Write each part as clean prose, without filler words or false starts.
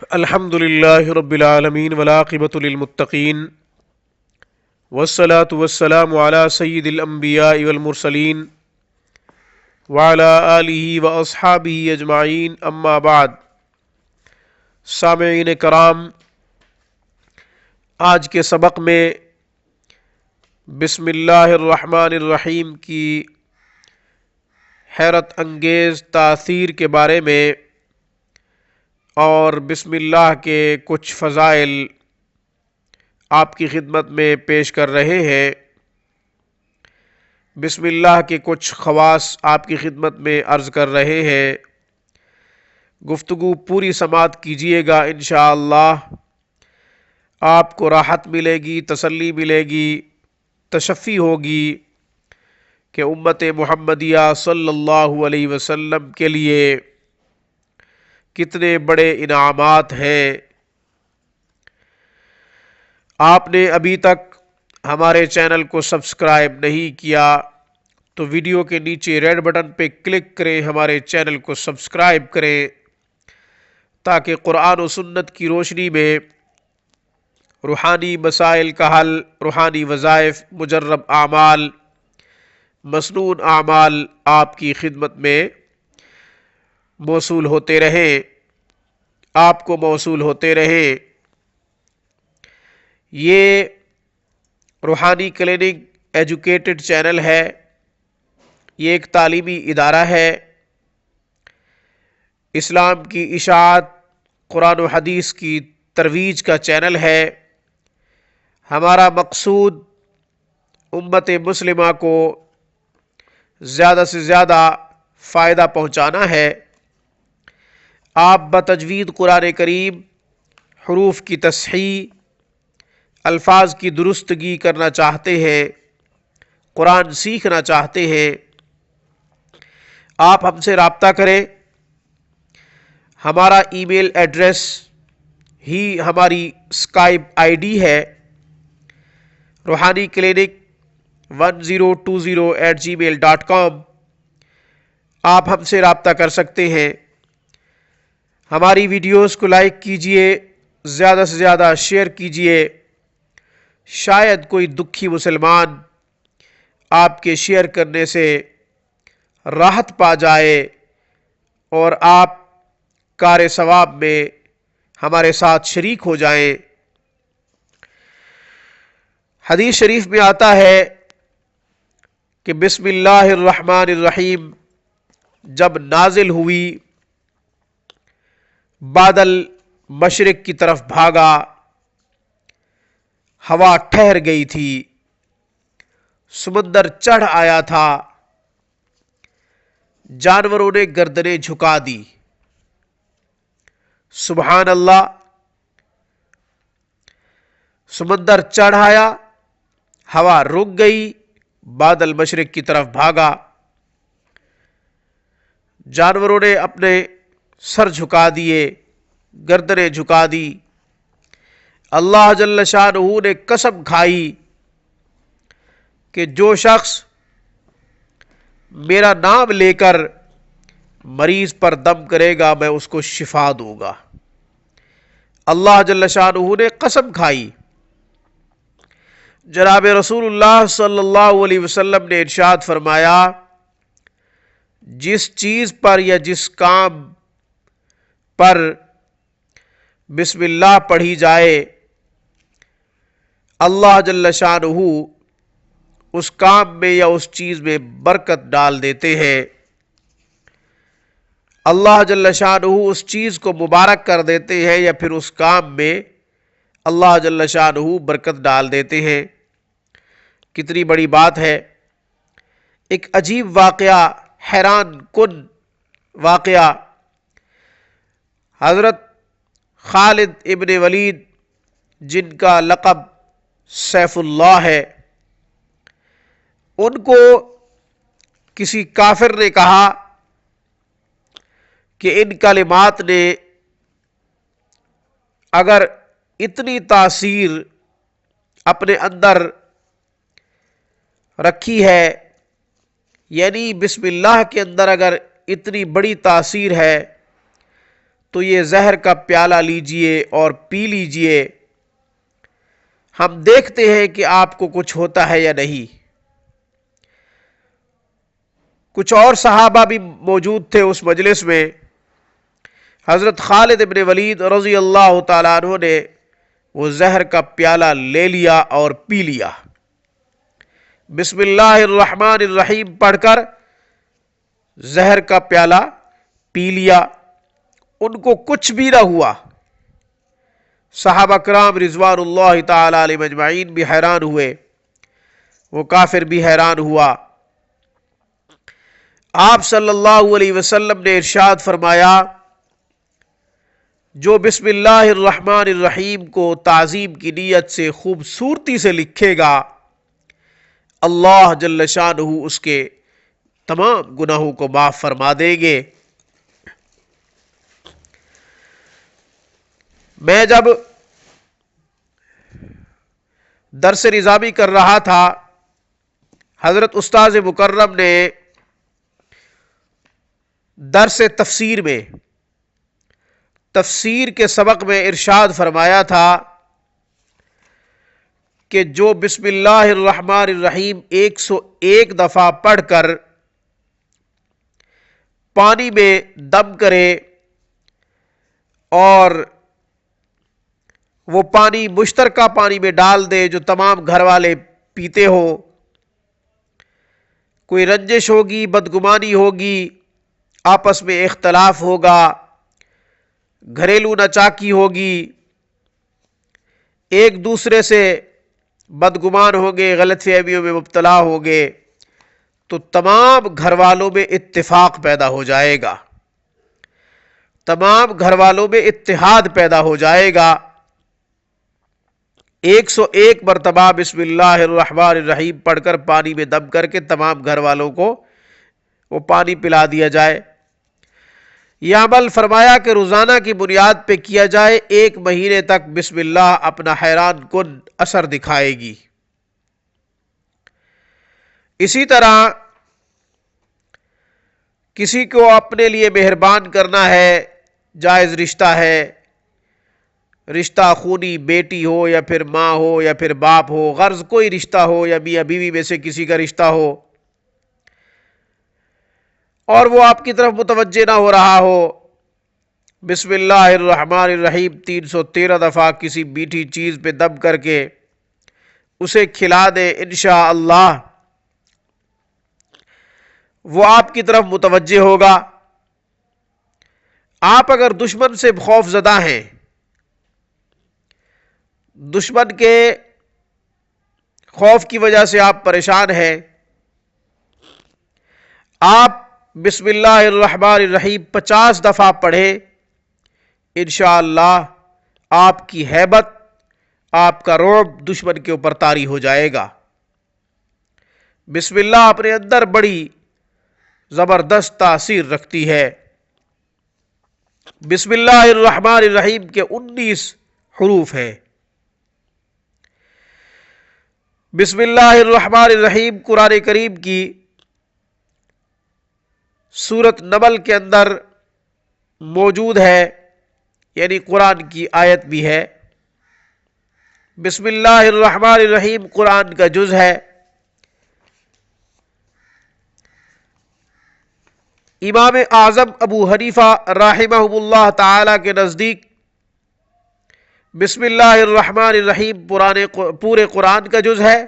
الحمد للہ رب العالمین والعاقبۃ للمتقین والصلاة والسلام علی سید الانبیاء والمرسلین وعلی آلہ واصحابہ اجمعین اما بعد۔ سامعین کرام، آج کے سبق میں بسم اللہ الرحمن الرحیم کی حیرت انگیز تاثیر کے بارے میں اور بسم اللہ کے کچھ فضائل آپ کی خدمت میں پیش کر رہے ہیں۔ بسم اللہ کے کچھ خواص آپ کی خدمت میں عرض کر رہے ہیں۔ گفتگو پوری سماعت کیجیے گا، انشاءاللہ آپ کو راحت ملے گی، تسلی ملے گی، تشفی ہوگی کہ امت محمدیہ صلی اللہ علیہ وسلم کے لیے کتنے بڑے انعامات ہیں۔ آپ نے ابھی تک ہمارے چینل کو سبسکرائب نہیں کیا تو ویڈیو کے نیچے ریڈ بٹن پہ کلک کریں، ہمارے چینل کو سبسکرائب کریں تاکہ قرآن و سنت کی روشنی میں روحانی مسائل کا حل، روحانی وظائف، مجرب اعمال، مسنون اعمال آپ کی خدمت میں موصول ہوتے رہیں، آپ کو موصول ہوتے رہیں۔ یہ روحانی کلینک ایجوکیٹڈ چینل ہے، یہ ایک تعلیمی ادارہ ہے، اسلام کی اشاعت، قرآن و حدیث کی ترویج کا چینل ہے۔ ہمارا مقصود امت مسلمہ کو زیادہ سے زیادہ فائدہ پہنچانا ہے۔ آپ بتجوید قرآن کریم، حروف کی تصحیح، الفاظ کی درستگی کرنا چاہتے ہیں، قرآن سیکھنا چاہتے ہیں، آپ ہم سے رابطہ کریں۔ ہمارا ای میل ایڈریس ہی ہماری اسکائپ آئی ڈی ہے، روحانی کلینک 1020@gmail.com۔ آپ ہم سے رابطہ کر سکتے ہیں۔ ہماری ویڈیوز کو لائک کیجئے، زیادہ سے زیادہ شیئر کیجئے، شاید کوئی دکھی مسلمان آپ کے شیئر کرنے سے راحت پا جائے اور آپ کار ثواب میں ہمارے ساتھ شریک ہو جائیں۔ حدیث شریف میں آتا ہے کہ بسم اللہ الرحمن الرحیم جب نازل ہوئی، بادل مشرق کی طرف بھاگا، ہوا ٹھہر گئی تھی، سمندر چڑھ آیا تھا، جانوروں نے گردنیں جھکا دی۔ سبحان اللہ، سمندر چڑھ آیا، ہوا رک گئی، بادل مشرق کی طرف بھاگا، جانوروں نے اپنے سر جھکا دیے، گردنیں جھکا دی۔ اللہ جل شانہ نے قسم کھائی کہ جو شخص میرا نام لے کر مریض پر دم کرے گا میں اس کو شفا دوں گا۔ اللہ جل شانہ نے قسم کھائی۔ جناب رسول اللہ صلی اللہ علیہ وسلم نے ارشاد فرمایا، جس چیز پر یا جس کام پر بسم اللہ پڑھی جائے، اللہ جل شانہ اس کام میں یا اس چیز میں برکت ڈال دیتے ہیں۔ اللہ جل شانہ اس چیز کو مبارک کر دیتے ہیں یا پھر اس کام میں اللہ جل شانہ برکت ڈال دیتے ہیں۔ کتنی بڑی بات ہے۔ ایک عجیب واقعہ، حیران کن واقعہ، حضرت خالد ابن ولید جن کا لقب سیف اللہ ہے، ان کو کسی کافر نے کہا کہ ان کلمات نے اگر اتنی تاثیر اپنے اندر رکھی ہے، یعنی بسم اللہ کے اندر اگر اتنی بڑی تاثیر ہے تو یہ زہر کا پیالہ لیجئے اور پی لیجئے، ہم دیکھتے ہیں کہ آپ کو کچھ ہوتا ہے یا نہیں۔ کچھ اور صحابہ بھی موجود تھے اس مجلس میں۔ حضرت خالد ابن ولید رضی اللہ تعالیٰ عنہ نے وہ زہر کا پیالہ لے لیا اور پی لیا۔ بسم اللہ الرحمن الرحیم پڑھ کر زہر کا پیالہ پی لیا، ان کو کچھ بھی نہ ہوا۔ صحابہ کرام رضوان اللہ تعالی علیہم اجمعین بھی حیران ہوئے، وہ کافر بھی حیران ہوا۔ آپ صلی اللہ علیہ وسلم نے ارشاد فرمایا، جو بسم اللہ الرحمن الرحیم کو تعظیم کی نیت سے خوبصورتی سے لکھے گا، اللہ جل شانہ اس کے تمام گناہوں کو معاف فرما دیں گے۔ میں جب درس نظامی کر رہا تھا، حضرت استاذ مکرم نے درس تفسیر میں، تفسیر کے سبق میں ارشاد فرمایا تھا کہ جو بسم اللہ الرحمن الرحیم 101 دفعہ پڑھ کر پانی میں دم کرے اور وہ پانی مشترکہ پانی میں ڈال دے جو تمام گھر والے پیتے ہو، کوئی رنجش ہوگی، بدگمانی ہوگی، آپس میں اختلاف ہوگا، گھریلو ناچاکی ہوگی، ایک دوسرے سے بدگمان ہوں گے، غلط فہمیوں میں مبتلا ہوں گے، تو تمام گھر والوں میں اتفاق پیدا ہو جائے گا، تمام گھر والوں میں اتحاد پیدا ہو جائے گا۔ 101 مرتبہ بسم اللہ الرحمن الرحیم پڑھ کر پانی میں دم کر کے تمام گھر والوں کو وہ پانی پلا دیا جائے۔ یہ عمل فرمایا کہ روزانہ کی بنیاد پہ کیا جائے، 1 مہینے تک بسم اللہ اپنا حیران کن اثر دکھائے گی۔ اسی طرح کسی کو اپنے لیے مہربان کرنا ہے، جائز رشتہ ہے، رشتہ خونی بیٹی ہو یا پھر ماں ہو یا پھر باپ ہو، غرض کوئی رشتہ ہو یا میاں بیوی میں سے کسی کا رشتہ ہو، اور وہ آپ کی طرف متوجہ نہ ہو رہا ہو، بسم اللہ الرحمن الرحیم 313 دفعہ کسی میٹھی چیز پہ دم کر کے اسے کھلا دے، انشاءاللہ وہ آپ کی طرف متوجہ ہوگا۔ آپ اگر دشمن سے خوف زدہ ہیں، دشمن کے خوف کی وجہ سے آپ پریشان ہیں، آپ بسم اللہ الرحمن الرحیم 50 دفعہ پڑھیں، انشاءاللہ آپ کی ہیبت، آپ کا رعب دشمن کے اوپر طاری ہو جائے گا۔ بسم اللہ اپنے اندر بڑی زبردست تاثیر رکھتی ہے۔ بسم اللہ الرحمن الرحیم کے 19 حروف ہیں۔ بسم اللہ الرحمن الرحیم قرآن کریم کی سورت نمل کے اندر موجود ہے، یعنی قرآن کی آیت بھی ہے۔ بسم اللہ الرحمن الرحیم قرآن کا جز ہے۔ امام اعظم ابو حنیفہ رحمہ اللہ تعالی کے نزدیک بسم اللہ الرحمن الرحیم پورے قرآن کا جز ہے۔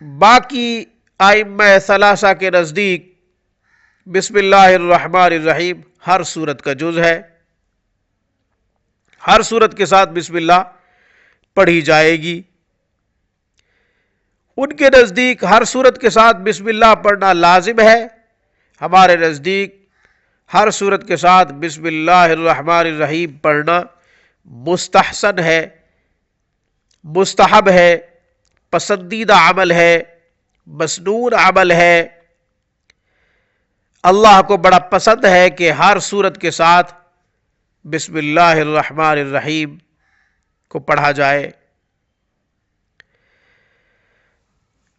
باقی ائمہ ثلاثہ کے نزدیک بسم اللہ الرحمن الرحیم ہر سورت کا جز ہے، ہر سورت کے ساتھ بسم اللہ پڑھی جائے گی۔ ان کے نزدیک ہر سورت کے ساتھ بسم اللہ پڑھنا لازم ہے، ہمارے نزدیک ہر سورت کے ساتھ بسم اللہ الرحمن الرحیم پڑھنا مستحسن ہے، مستحب ہے، پسندیدہ عمل ہے، مسنون عمل ہے۔ اللہ کو بڑا پسند ہے کہ ہر سورت کے ساتھ بسم اللہ الرحمن الرحیم کو پڑھا جائے۔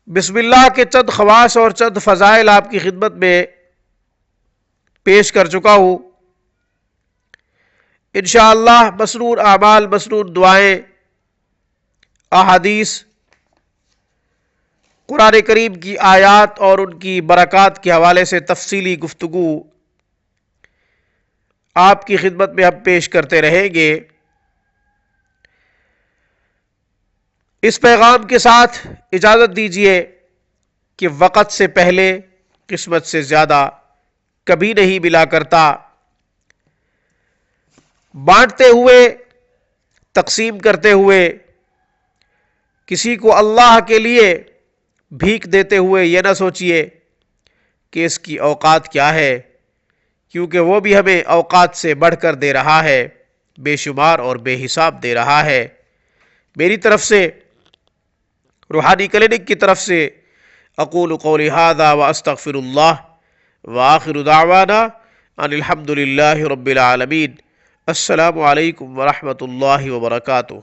بسم اللہ کے چند خواص اور چند فضائل آپ کی خدمت میں پیش کر چکا ہوں۔ انشاءاللہ مسنون اعمال، مسنون دعائیں، احادیث، قرآن کریم کی آیات اور ان کی برکات کے حوالے سے تفصیلی گفتگو آپ کی خدمت میں ہم پیش کرتے رہیں گے۔ اس پیغام کے ساتھ اجازت دیجیے کہ وقت سے پہلے قسمت سے زیادہ کبھی نہیں ملا کرتا۔ بانٹتے ہوئے، تقسیم کرتے ہوئے، کسی کو اللہ کے لیے بھیک دیتے ہوئے یہ نہ سوچئے کہ اس کی اوقات کیا ہے، کیونکہ وہ بھی ہمیں اوقات سے بڑھ کر دے رہا ہے، بے شمار اور بے حساب دے رہا ہے۔ میری طرف سے، روحانی کلینک کی طرف سے، اقول قولی ھذا واستغفر اللہ وآخر دعوانا ان الحمد للہ رب العالمین۔ السلام علیکم ورحمۃ اللہ وبرکاتہ۔